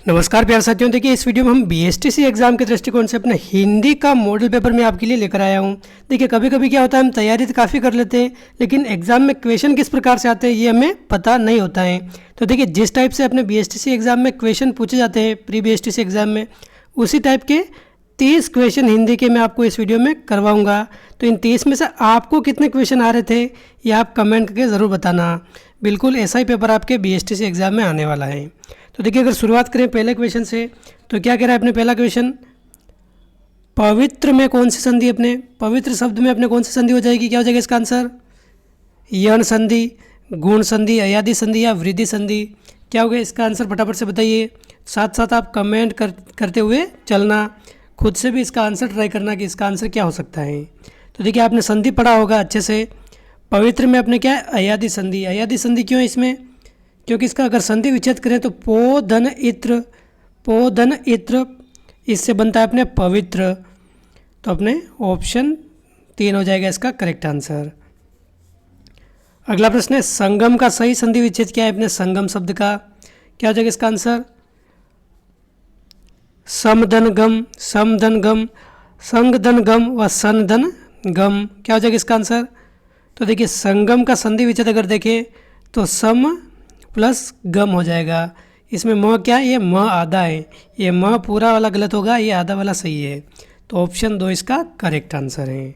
नमस्कार प्यारे साथियों, देखिए इस वीडियो में हम बीएसटीसी एग्जाम के दृष्टिकोण से अपना हिंदी का मॉडल पेपर मैं आपके लिए लेकर आया हूं। देखिए कभी कभी क्या होता है, हम तैयारी तो काफ़ी कर लेते हैं लेकिन एग्जाम में क्वेश्चन किस प्रकार से आते हैं ये हमें पता नहीं होता है। तो देखिए जिस टाइप से अपने बीएसटीसी एग्जाम में क्वेश्चन पूछे जाते हैं प्री बीएसटीसी एग्जाम में, उसी टाइप के 30 क्वेश्चन हिंदी के मैं आपको इस वीडियो में करवाऊँगा। तो इन 30 में से आपको कितने क्वेश्चन आ रहे थे ये आप कमेंट करके ज़रूर बताना। बिल्कुल ऐसा ही पेपर आपके बीएसटीसी एग्जाम में आने वाला है। तो देखिए अगर शुरुआत करें पहले क्वेश्चन से, तो क्या कह रहा है अपने पहला क्वेश्चन, पवित्र में कौन सी संधि अपने, पवित्र शब्द में अपने कौन सी संधि हो जाएगी, क्या हो जाएगा इसका आंसर, यण संधि, गुण संधि, अयादि संधि या वृद्धि संधि, क्या होगा इसका आंसर फटाफट से बताइए। साथ साथ आप कमेंट करते हुए चलना, खुद से भी इसका आंसर ट्राई करना कि इसका आंसर क्या हो सकता है। तो देखिए आपने संधि पढ़ा होगा अच्छे से, पवित्र में अपने क्या है, अयादि संधि। अयादि संधि क्यों है इसमें, क्योंकि इसका अगर संधि विच्छेद करें तो पो धन इत्र इससे बनता है अपने पवित्र। तो अपने ऑप्शन 3 हो जाएगा इसका करेक्ट आंसर। अगला प्रश्न है, संगम का सही संधि विच्छेद क्या है अपने संगम शब्द का, क्या हो जाएगा इसका आंसर, समधन गम, समधन गम, संगधन गम व सनधन गम, क्या हो जाएगा इसका आंसर। तो देखिए संगम का संधि विच्छेद अगर देखें तो सम प्लस गम हो जाएगा। इसमें म क्या है, ये म आधा है, ये म पूरा वाला गलत होगा, ये आधा वाला सही है। तो ऑप्शन 2 इसका करेक्ट आंसर है।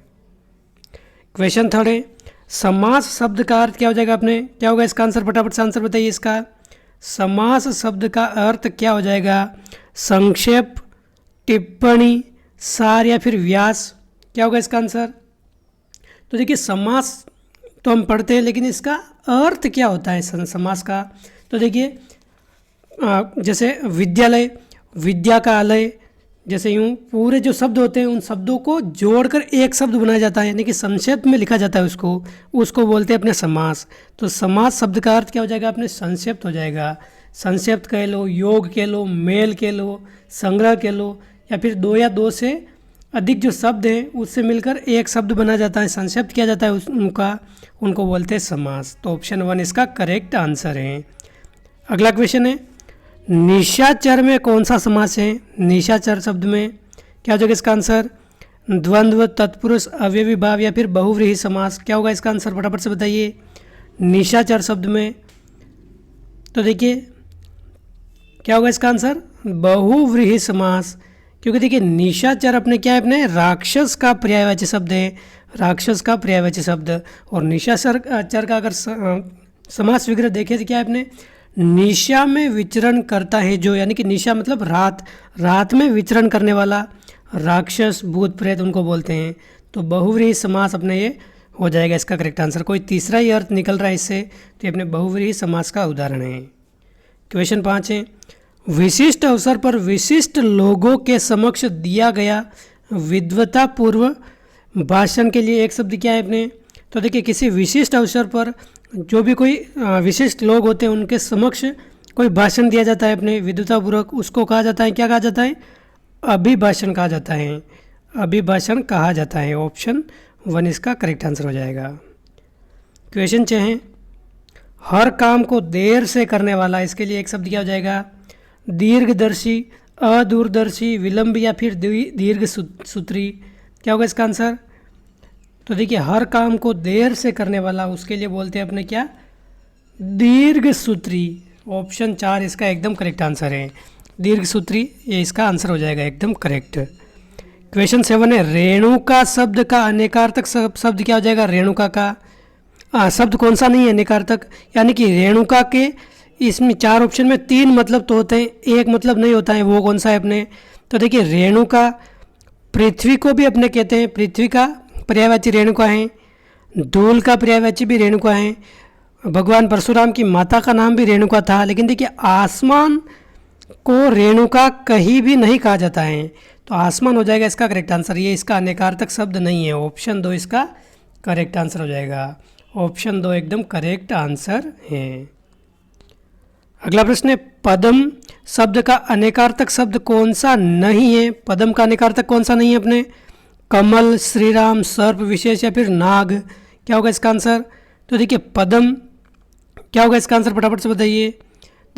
क्वेश्चन थर्ड है, समास शब्द का अर्थ क्या हो जाएगा अपने, क्या होगा इसका आंसर, फटाफट से आंसर बताइए इसका। समास शब्द का अर्थ क्या हो जाएगा, संक्षेप, टिप्पणी, सार या फिर व्यास, क्या होगा इसका आंसर। तो देखिए समास तो हम पढ़ते हैं लेकिन इसका अर्थ क्या होता है समास का। तो देखिए जैसे विद्यालय, विद्या का आलय, जैसे यूँ पूरे जो शब्द होते हैं उन शब्दों को जोड़कर एक शब्द बनाया जाता है, यानी कि संक्षेप में लिखा जाता है उसको बोलते हैं अपने समास। तो समास शब्द का अर्थ क्या हो जाएगा अपने, संक्षिप्त हो जाएगा। संक्षिप्त कह लो, योग कह लो, मेल कह लो, संग्रह कह लो, या फिर 2 या 2 से अधिक जो शब्द हैं उससे मिलकर एक शब्द बना जाता है, संक्षिप्त किया जाता है उनको बोलते हैं समास। तो ऑप्शन 1 इसका करेक्ट आंसर है। अगला क्वेश्चन है, निशाचर में कौन सा समास है, निशाचर शब्द में क्या हो जाएगा इसका आंसर, द्वंद्व, तत्पुरुष, अव्ययी भाव या फिर बहुव्रीहि समास, क्या होगा इसका आंसर फटाफट से बताइए निशाचर शब्द में। तो देखिए क्या होगा इसका आंसर, बहुव्रीहि समास, क्योंकि देखिए निशाचर अपने क्या है, अपने राक्षस का पर्यायवाची शब्द है, राक्षस का पर्यायवाची शब्द। और निशाचर का अगर समास विग्रह देखें तो क्या है अपने, निशा में विचरण करता है जो, यानी कि निशा मतलब रात, रात में विचरण करने वाला राक्षस, भूत प्रेत उनको बोलते हैं। तो बहुव्रीहि समास अपने ये हो जाएगा इसका करेक्ट आंसर। कोई तीसरा ही अर्थ निकल रहा है इससे, तो ये अपने बहुव्रीहि समास का उदाहरण है। क्वेश्चन 5 है, विशिष्ट अवसर पर विशिष्ट लोगों के समक्ष दिया गया विद्वतापूर्व भाषण के लिए एक शब्द क्या है अपने। तो देखिए किसी विशिष्ट अवसर पर जो भी कोई विशिष्ट लोग होते हैं उनके समक्ष कोई भाषण दिया जाता है अपने विद्वतापूर्वक, उसको कहा जाता है, क्या कहा जाता है, अभिभाषण कहा जाता है, अभिभाषण कहा जाता है। ऑप्शन 1 इसका करेक्ट आंसर हो जाएगा। क्वेश्चन 6 है, हर काम को देर से करने वाला, इसके लिए एक शब्द क्या हो जाएगा, दीर्घदर्शी, अदूरदर्शी, विलंब या फिर दीर्घ सूत्री, क्या होगा इसका आंसर। तो देखिए हर काम को देर से करने वाला, उसके लिए बोलते हैं अपने क्या, दीर्घ सूत्री। ऑप्शन 4 इसका एकदम करेक्ट आंसर है, दीर्घ सूत्री, ये इसका आंसर हो जाएगा एकदम करेक्ट। क्वेश्चन 7 है, रेणुका शब्द का अनेकार्थक शब्द क्या हो जाएगा, रेणुका का शब्द कौन सा नहीं है अनेकार्थक, यानी कि रेणुका के इसमें 4 ऑप्शन में 3 मतलब तो होते हैं, एक मतलब नहीं होता है, वो कौन सा है अपने। तो देखिए रेणुका, पृथ्वी को भी अपने कहते हैं, पृथ्वी का पर्यायवाची रेणुका है, धूल का पर्यायवाची भी रेणुका है, भगवान परशुराम की माता का नाम भी रेणुका था। लेकिन देखिए आसमान को रेणुका कहीं भी नहीं कहा जाता है, तो आसमान हो जाएगा इसका करेक्ट आंसर, ये इसका अनेकार्थक शब्द नहीं है। ऑप्शन 2 इसका करेक्ट आंसर हो जाएगा, ऑप्शन 2 एकदम करेक्ट आंसर है। अगला प्रश्न है, पद्म शब्द का अनेकार्थक शब्द कौन सा नहीं है, पद्म का अनेकार्थक कौन सा नहीं है अपने, कमल, श्रीराम, सर्प विशेष या फिर नाग, क्या होगा इसका आंसर। तो देखिए पद्म क्या होगा इसका आंसर फटाफट से बताइए।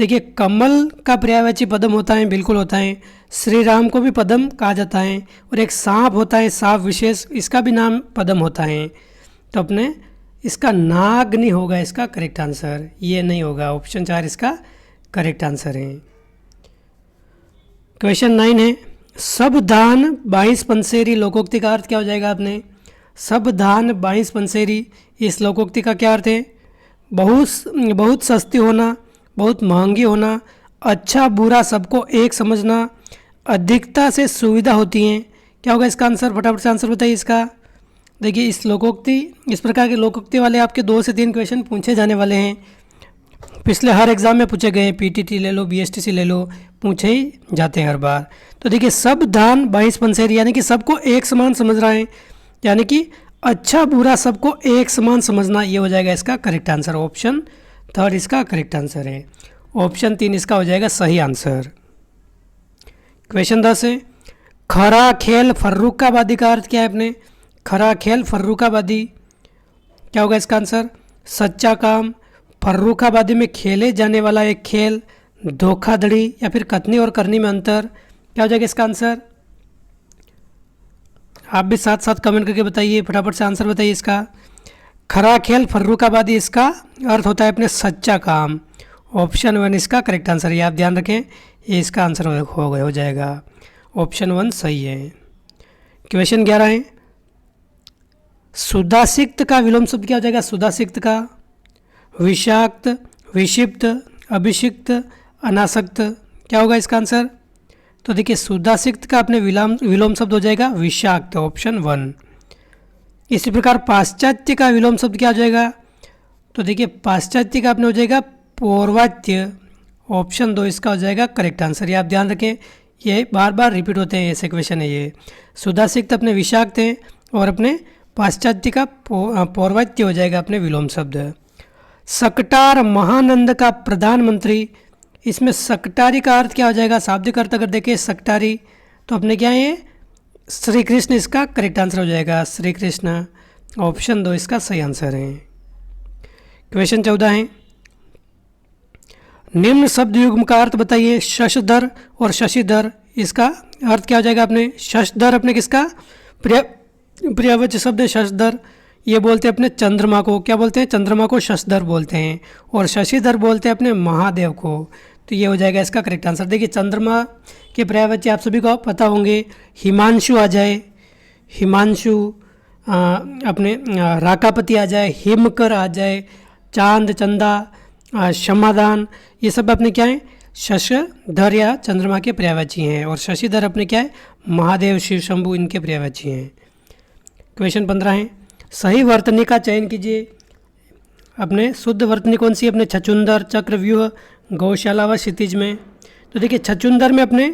देखिए कमल का पर्यायवाची पदम होता है, बिल्कुल होता है। श्री राम को भी पदम कहा जाता है। और एक सांप होता है, सांप विशेष, इसका भी नाम पदम होता है। तो अपने इसका नाग नहीं होगा इसका करेक्ट आंसर, ये नहीं होगा। ऑप्शन 4 इसका करेक्ट आंसर है। क्वेश्चन 9 है, सब धान 22 पंसेरी लोकोक्ति का अर्थ क्या हो जाएगा आपने? सब धान 22 पंसेरी, इस लोकोक्ति का क्या अर्थ है? बहुत सस्ती होना, बहुत महंगी होना, अच्छा बुरा सबको एक समझना, अधिकता से सुविधा होती हैं। क्या होगा इसका आंसर? फटाफट से आंसर बताइए इसका। देखिए इस लोकोक्ति, इस प्रकार के लोकोक्ति वाले आपके 2 से 3 क्वेश्चन पूछे जाने वाले हैं। पिछले हर एग्ज़ाम में पूछे गए, पीटीटी ले लो, बीएसटीसी ले लो, पूछे ही जाते हैं हर बार। तो देखिए सब धान 22 पंसेरी, यानी कि सबको एक समान समझ रहा है, यानी कि अच्छा बुरा सबको एक समान समझना, ये हो जाएगा इसका करेक्ट आंसर। ऑप्शन 3 इसका करेक्ट आंसर है। ऑप्शन 3 इसका हो जाएगा सही आंसर। क्वेश्चन 10 है, खरा खेल फर्रुखाबादी का अर्थ क्या है अपने? खरा खेल फर्रुखाबादी, क्या होगा इसका आंसर? सच्चा काम, फर्रुखाबादी में खेले जाने वाला एक खेल, धोखाधड़ी, या फिर कथनी और करनी में अंतर, क्या हो जाएगा इसका आंसर? आप भी साथ साथ कमेंट करके बताइए, फटाफट से आंसर बताइए इसका। खरा खेल फर्रुखाबादी, इसका अर्थ होता है अपने सच्चा काम। ऑप्शन 1 इसका करेक्ट आंसर है। आप ध्यान रखें, ये इसका आंसर हो जाएगा। ऑप्शन 1 सही है। क्वेश्चन 11 है, सुदासिक्त का विलोम शब्द क्या हो जाएगा? सुदासिक्त का विषाक्त, विषिप्त, अभिषिक्त, अनासक्त, क्या होगा इसका आंसर? तो देखिए सुदासिक्त का अपने विलोम शब्द हो जाएगा विषाक्त। ऑप्शन 1। इसी प्रकार पाश्चात्य का विलोम शब्द क्या हो जाएगा? तो देखिए पाश्चात्य का अपने हो जाएगा पौर्वात्य। ऑप्शन 2 इसका हो जाएगा करेक्ट आंसर। ये आप ध्यान रखें, ये बार बार रिपीट होते हैं, ऐसे क्वेश्चन है ये। सुदासिक्त अपने विषाक्त हैं और अपने पाश्चात्य का पौर्वात्य हो जाएगा अपने विलोम शब्द। सकटार महानंद का प्रधानमंत्री, इसमें सकटारी का अर्थ क्या हो जाएगा? शाब्दिक अर्थ अगर देखें सकटारी, तो अपने क्या है? श्री कृष्ण इसका करेक्ट आंसर हो जाएगा, श्री कृष्ण। ऑप्शन 2 इसका सही आंसर है। क्वेश्चन 14 है, निम्न शब्द युग्म का अर्थ बताइए। शशधर और शशिधर, इसका अर्थ क्या हो जाएगा अपने? शशधर अपने किसका पर्यायवाची शब्द है शशधर, ये बोलते हैं अपने चंद्रमा को, क्या बोलते हैं? चंद्रमा को शशधर बोलते हैं। और शशिधर बोलते हैं अपने महादेव को। तो ये हो जाएगा इसका करेक्ट आंसर। देखिए चंद्रमा के पर्यायवाची आप सभी को पता होंगे, हिमांशु आ जाए, हिमांशु, अपने राकापति आ जाए, हिमकर आ जाए, चांद, चंदा, क्षमादान, ये सब अपने क्या है? शशधर या चंद्रमा के पर्यायवाची हैं। और शशिधर अपने क्या है? महादेव, शिव शंभु, इनके पर्यायवाची हैं। क्वेश्चन 15 है, सही वर्तनी का चयन कीजिए। अपने शुद्ध वर्तनी कौन सी? अपने छछूंदर, चक्रव्यूह, गौशाला व क्षितिज में। तो देखिए छछूंदर में अपने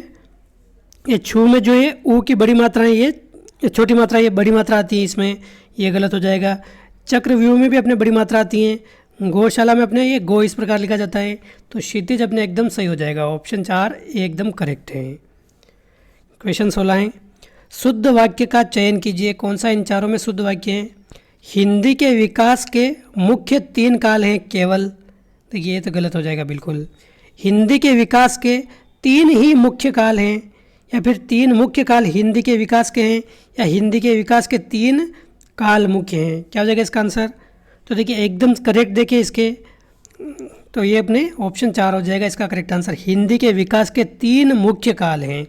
ये छू में जो है ऊ की बड़ी मात्रा है, ये छोटी मात्रा, ये बड़ी मात्रा आती है इसमें, ये गलत हो जाएगा। चक्रव्यूह में भी अपने बड़ी मात्रा आती हैं। गौशाला में अपने ये गो इस प्रकार लिखा जाता है। तो क्षितिज अपने एकदम सही हो जाएगा। ऑप्शन 4 एकदम करेक्ट है। क्वेश्चन 16 है, शुद्ध वाक्य का चयन कीजिए। कौन सा इन चारों में शुद्ध वाक्य है? हिंदी के विकास के मुख्य 3 काल हैं केवल। देखिए ये तो गलत हो जाएगा बिल्कुल। हिंदी के विकास के 3 ही मुख्य काल हैं, या फिर 3 मुख्य काल हिंदी के विकास के हैं, या हिंदी के विकास के 3 काल मुख्य हैं। क्या हो जाएगा इसका आंसर? तो देखिए एकदम करेक्ट देखिए इसके, तो ये अपने ऑप्शन 4 हो जाएगा इसका करेक्ट आंसर। हिंदी के विकास के 3 मुख्य काल हैं,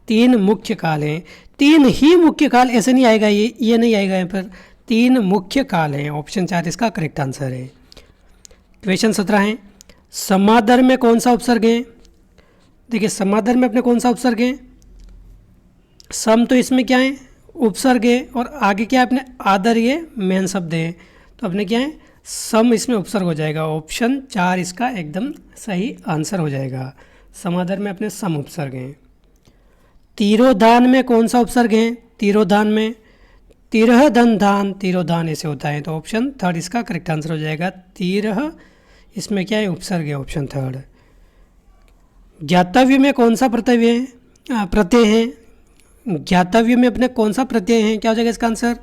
3 मुख्य काल हैं। 3 ही मुख्य काल ऐसे नहीं आएगा, ये नहीं आएगा यहाँ पर, 3 मुख्य काल हैं। ऑप्शन 4 इसका करेक्ट आंसर है। क्वेश्चन 17 है, समादर में कौन सा उपसर्ग है? देखिए समादर में अपने कौन सा उपसर्ग है? सम, तो इसमें क्या है? उपसर्ग है। और आगे क्या है अपने? आदर, ये मेन शब्द है। तो अपने क्या है? सम इसमें उपसर्ग हो जाएगा। ऑप्शन 4 इसका एकदम सही आंसर हो जाएगा। समादर में अपने सम उपसर्ग हैं। तिरोधान में कौन सा उपसर्ग है? तिरोधान में तिरह धन धान, तिरोधान ऐसे होता है। तो ऑप्शन 3 इसका करेक्ट आंसर हो जाएगा। तिरह इसमें क्या है? उपसर्ग है। ऑप्शन 3। ज्ञातव्य में कौन सा प्रत्यय है? ज्ञातव्य में अपने कौन सा प्रत्यय है? क्या हो जाएगा इसका आंसर?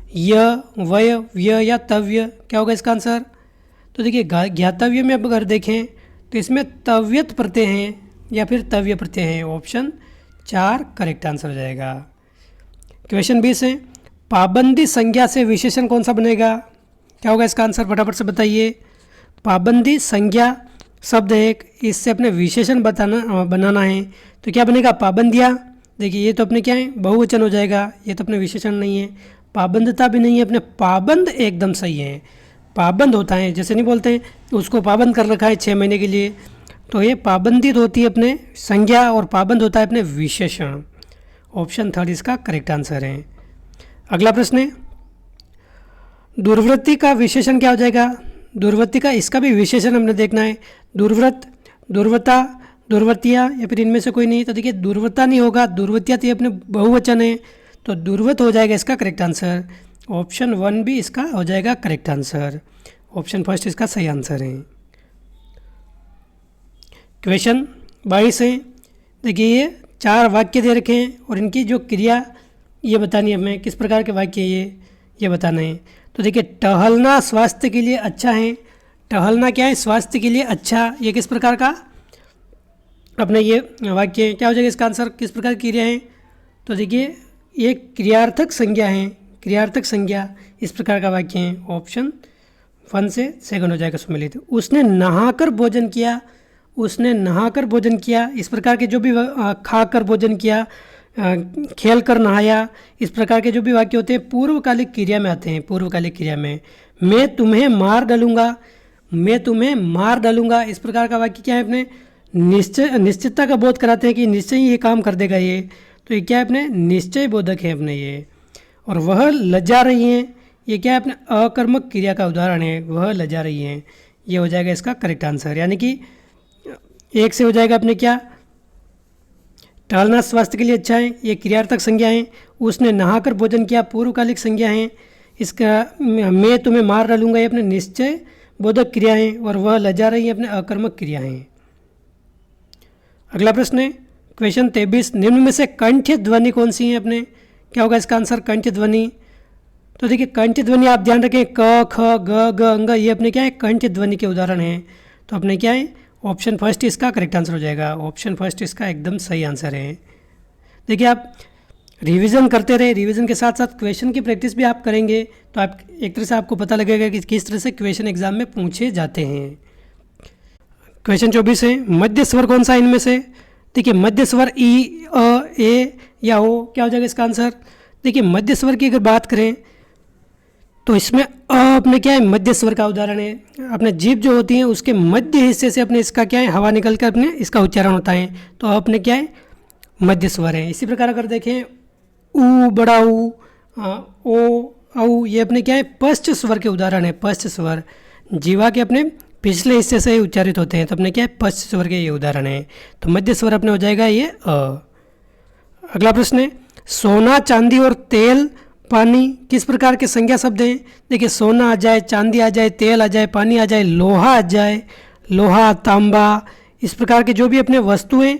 य, वय, व्य या तव्य, क्या होगा इसका आंसर? तो देखिए ज्ञातव्य में अब अगर देखें तो इसमें तव्यत प्रत्यय हैं या फिर तव्य प्रत्यय हैं। ऑप्शन 4 करेक्ट आंसर हो जाएगा। क्वेश्चन 20 है, पाबंदी संज्ञा से विशेषण कौन सा बनेगा? क्या होगा इसका आंसर, फटाफट से बताइए। पाबंदी संज्ञा शब्द है एक, इससे अपने विशेषण बनाना है, तो क्या बनेगा? पाबंदियाँ। देखिए ये तो अपने क्या है, बहुवचन हो जाएगा, ये तो अपने विशेषण नहीं है। पाबंदता भी नहीं है, अपने पाबंद एकदम सही है। पाबंद होता है, जैसे नहीं बोलते हैं उसको पाबंद कर रखा है 6 महीने के लिए, तो ये पाबंदित होती है अपने संज्ञा और पाबंद होता है अपने विशेषण। ऑप्शन 3 इसका करेक्ट आंसर है। अगला प्रश्न है, दुर्वृत्ति का विशेषण क्या हो जाएगा? दुर्वृत्ति का, इसका भी विशेषण हमने देखना है। दुर्वृत्त, दुर्वता, दुर्वतिया या फिर इनमें से कोई नहीं, तो देखिए दुर्वता नहीं होगा, दुर्वतिया तो ये अपने बहुवचन है, तो दुर्वत हो जाएगा इसका करेक्ट आंसर। ऑप्शन 1 भी इसका हो जाएगा करेक्ट आंसर। ऑप्शन 1 इसका सही आंसर है। क्वेश्चन 22 है, देखिए ये 4 वाक्य दे रखे हैं और इनकी जो क्रिया ये बतानी है हमें, किस प्रकार के वाक्य ये बताना है। तो देखिए टहलना स्वास्थ्य के लिए अच्छा है, टहलना क्या है? स्वास्थ्य के लिए अच्छा। ये किस प्रकार का अपने ये वाक्य क्या हो जाएगा इसका आंसर, किस प्रकार की क्रिया है? तो देखिए ये क्रियार्थक संज्ञा है, क्रियार्थक संज्ञा इस प्रकार का वाक्य है। ऑप्शन 1 से सेकंड हो जाएगा सुमेलित। उसने नहाकर भोजन किया, उसने नहाकर भोजन किया, इस प्रकार के जो भी खाकर भोजन किया, खेल कर नहाया, इस प्रकार के जो भी वाक्य होते हैं पूर्वकालिक क्रिया में आते हैं। पूर्वकालिक क्रिया में मैं तुम्हें मार डालूंगा, मैं तुम्हें मार डालूंगा, इस प्रकार का वाक्य क्या है? अपने निश्चितता का बोध कराते हैं कि निश्चय ही ये काम कर देगा ये, तो ये क्या है? अपने निश्चय बोधक है अपने ये। और वह लजा रही हैं, ये क्या है? अपने अकर्मक क्रिया का उदाहरण है, वह लजा रही हैं, ये हो जाएगा इसका करेक्ट आंसर। यानी कि 1 से हो जाएगा अपने क्या, टहलना स्वास्थ्य के लिए अच्छा है, ये क्रियार्थक संज्ञा है। उसने नहाकर भोजन किया पूर्वकालिक संज्ञा है। इसका मैं तुम्हें मार डालूंगा ये अपने निश्चय बोधक क्रिया है, और वह लजा रही है अपने अकर्मक क्रिया है। अगला प्रश्न है क्वेश्चन 23, निम्न में से कंठ्य ध्वनि कौन सी है? अपने क्या होगा इसका आंसर, कंठ्य ध्वनि। तो देखिए कंठ्य ध्वनि आप ध्यान रखें, क ख ग ग अंग, ये अपने क्या है? कंठ्य ध्वनि के उदाहरण हैं। तो अपने क्या है? ऑप्शन 1 इसका करेक्ट आंसर हो जाएगा। ऑप्शन 1 इसका एकदम सही आंसर है। देखिए आप रिवीजन करते रहे, रिवीजन के साथ साथ क्वेश्चन की प्रैक्टिस भी आप करेंगे तो आप एक तरह से आपको पता लगेगा कि किस तरह से क्वेश्चन एग्जाम में पूछे जाते हैं। क्वेश्चन 24 है, मध्य स्वर कौन सा इनमें से? देखिए मध्य स्वर ई, अ, ए या ओ, क्या हो जाएगा इसका आंसर? देखिए मध्य स्वर की अगर बात करें तो इसमें अपने क्या है? मध्य स्वर का उदाहरण है। अपने जीभ जो होती है उसके मध्य हिस्से से अपने इसका क्या है? हवा निकल कर अपने इसका उच्चारण होता है, तो अपने क्या है? मध्य स्वर है। इसी प्रकार अगर देखें ऊ, बड़ा ऊ, ओ, औ, ये अपने क्या है? पश्च स्वर के उदाहरण है। पश्च स्वर जीवा के अपने पिछले हिस्से से उच्चारित होते हैं, तो अपने क्या है? पश्च स्वर के ये उदाहरण है। तो मध्य स्वर अपने हो जाएगा ये अ। अगला प्रश्न है, सोना, चांदी और तेल, पानी किस प्रकार के संज्ञा शब्द हैं? देखिए सोना आ जाए, चांदी आ जाए, तेल आ जाए, पानी आ जाए, लोहा आ जाए, लोहा, तांबा, इस प्रकार के जो भी अपने वस्तुएं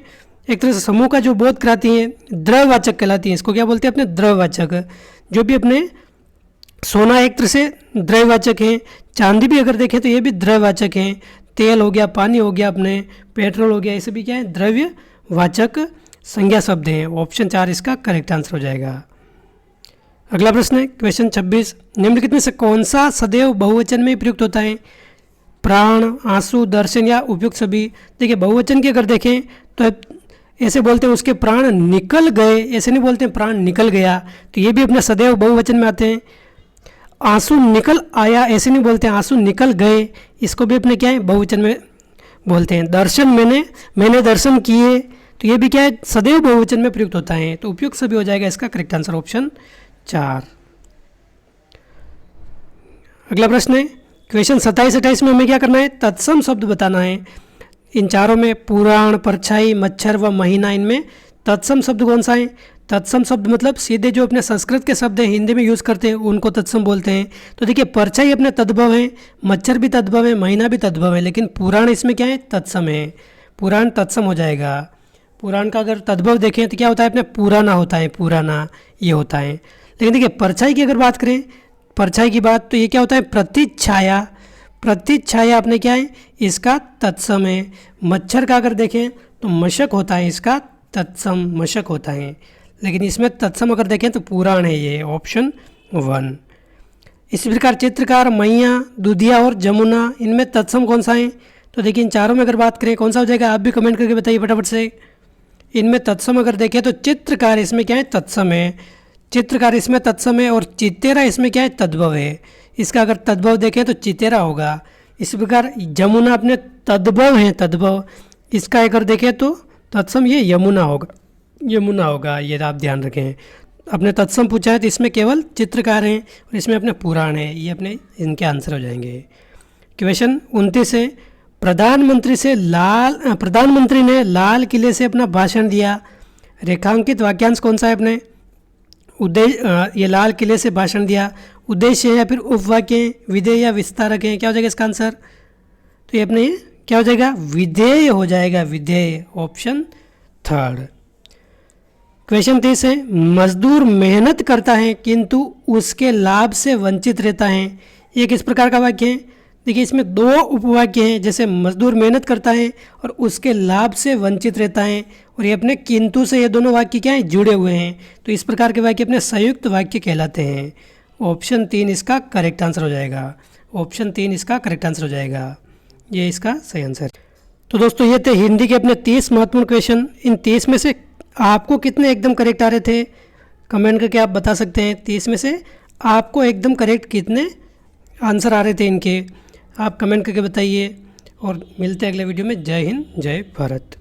एक तरह से समूह का जो बोध कराती हैं, द्रव्यवाचक कहलाती हैं। इसको क्या बोलते हैं? अपने द्रव्यवाचक। जो भी अपने सोना एक तरह से द्रव्यवाचक हैं, चांदी भी अगर देखें तो ये भी द्रव्यवाचक हैं, तेल हो गया, पानी हो गया, अपने पेट्रोल हो गया, ये सभी क्या है? द्रव्यवाचक संज्ञा शब्द हैं। ऑप्शन 4 इसका करेक्ट आंसर हो जाएगा। अगला प्रश्न है क्वेश्चन 26, निम्नलिखित में से कौन सा सदैव बहुवचन में प्रयुक्त होता है? प्राण, आंसू, दर्शन या उपयुक्त सभी। देखिए बहुवचन की अगर देखें तो ऐसे बोलते हैं उसके प्राण निकल गए, ऐसे नहीं बोलते हैं प्राण निकल गया, तो ये भी अपने सदैव बहुवचन में आते हैं। आंसू निकल आया, ऐसे नहीं बोलते हैं आंसू निकल गए, इसको भी अपने क्या है? बहुवचन में बोलते हैं। दर्शन, मैंने दर्शन किए, तो ये भी क्या है? सदैव बहुवचन में प्रयुक्त होता है, तो उपयुक्त सभी हो जाएगा इसका करेक्ट आंसर ऑप्शन 4। अगला प्रश्न है क्वेश्चन 27-28 में हमें क्या करना है? तत्सम शब्द बताना है। इन चारों में पुराण, परछाई, मच्छर व महीना, इनमें तत्सम शब्द कौन सा है? तत्सम शब्द मतलब सीधे जो अपने संस्कृत के शब्द हैं हिंदी में यूज़ करते हैं उनको तत्सम बोलते हैं। तो देखिए परछाई अपने तद्भव है, मच्छर भी तद्भव है, महीना भी तद्भव है, लेकिन पुराण इसमें क्या है? तत्सम है। पुराण तत्सम हो जाएगा। पुराण का अगर तद्भव देखें तो क्या होता है? अपने पुराना होता है, पुराना ये होता है। लेकिन देखिए परछाई की अगर बात करें, परछाई की बात, तो ये क्या होता है? प्रतिच्छाया। प्रतिच्छाया अपने क्या है? इसका तत्सम है। मच्छर का अगर देखें तो मशक होता है, इसका तत्सम मशक होता है, लेकिन इसमें तत्सम अगर देखें तो पुराण है, ये ऑप्शन 1। इसी प्रकार चित्रकार, मैया, दुधिया और जमुना, इनमें तत्सम कौन सा है? तो देखिए इन चारों में अगर बात करें कौन सा हो जाएगा, आप भी कमेंट करके बताइए फटाफट से। इनमें तत्सम अगर देखें तो चित्रकार इसमें क्या है, तत्सम है, चित्रकार इसमें तत्सम है, और चितेरा इसमें क्या है, तद्भव है। इसका अगर तद्भव देखें तो चितेरा होगा। इसी प्रकार जमुना अपने तद्भव है, तद्भव, इसका अगर देखें तो तत्सम ये यमुना होगा, यमुना होगा, ये आप ध्यान रखें। अपने तत्सम पूछा है तो इसमें केवल चित्रकार हैं और इसमें अपने पुराण है, ये अपने इनके आंसर हो जाएंगे। क्वेश्चन 29 है, प्रधानमंत्री ने लाल किले से अपना भाषण दिया, रेखांकित वाक्यांश कौन सा है अपने? उद्देश्य, ये लाल किले से भाषण दिया, उद्देश्य है या फिर उपवाक्य, विधेय या विस्तारक है, क्या हो जाएगा इसका आंसर? तो ये अपने क्या हो जाएगा, विधेय हो जाएगा, विधेय, ऑप्शन 3। क्वेश्चन 30 है, मजदूर मेहनत करता है किंतु उसके लाभ से वंचित रहता है, ये किस प्रकार का वाक्य है? देखिए इसमें 2 उपवाक्य हैं, जैसे मजदूर मेहनत करता है और उसके लाभ से वंचित रहता है, और ये अपने किंतु से ये दोनों वाक्य क्या है, जुड़े हुए हैं, तो इस प्रकार के वाक्य अपने संयुक्त वाक्य कहलाते हैं। ऑप्शन 3 इसका करेक्ट आंसर हो जाएगा, ऑप्शन 3 इसका करेक्ट आंसर हो जाएगा, ये इसका सही आंसर। तो दोस्तों ये थे हिंदी के अपने 30 महत्वपूर्ण क्वेश्चन। इन 30 में से आपको कितने एकदम करेक्ट आ रहे थे, कमेंट करके आप बता सकते हैं। 30 में से आपको एकदम करेक्ट कितने आंसर आ रहे थे इनके, आप कमेंट करके बताइए। और मिलते हैं अगले वीडियो में। जय हिंद, जय भारत।